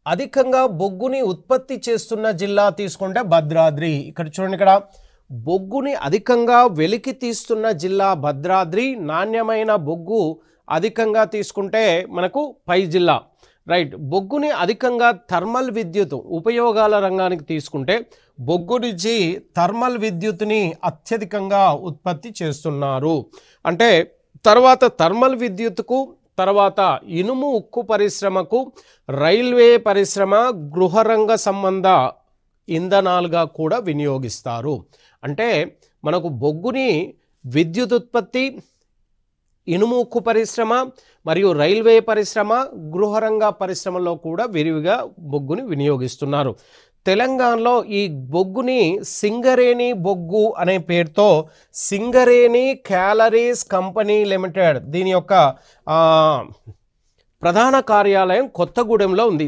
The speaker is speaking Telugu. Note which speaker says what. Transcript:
Speaker 1: అధికంగా బొగ్గుని ఉత్పత్తి చేస్తున్న జిల్లా తీసుకుంటే భద్రాద్రి. ఇక్కడ చూడండి, ఇక్కడ బొగ్గుని అధికంగా వెలికి తీస్తున్న జిల్లా భద్రాద్రి. నాణ్యమైన బొగ్గు అధికంగా తీసుకుంటే మనకు పై జిల్లా. రైట్. బొగ్గుని అధికంగా థర్మల్ విద్యుత్ ఉపయోగాల రంగానికి తీసుకుంటే బొగ్గు నుంచి థర్మల్ విద్యుత్ని అత్యధికంగా ఉత్పత్తి చేస్తున్నారు. అంటే తర్వాత థర్మల్ విద్యుత్కు, తర్వాత ఇనుము ఉక్కు పరిశ్రమకు, రైల్వే పరిశ్రమ, గృహరంగ సంబంధ ఇంధనాలుగా కూడా వినియోగిస్తారు. అంటే మనకు బొగ్గుని విద్యుత్ ఉత్పత్తి, ఇనుము ఉక్కు పరిశ్రమ మరియు రైల్వే పరిశ్రమ, గృహరంగ పరిశ్రమలో కూడా విరివిగా బొగ్గుని వినియోగిస్తున్నారు. తెలంగాణలో ఈ బొగ్గుని సింగరేణి బొగ్గు అనే పేరుతో సింగరేణి క్యాలరీస్ కంపెనీ లిమిటెడ్, దీని యొక్క ప్రధాన కార్యాలయం కొత్తగూడెంలో ఉంది.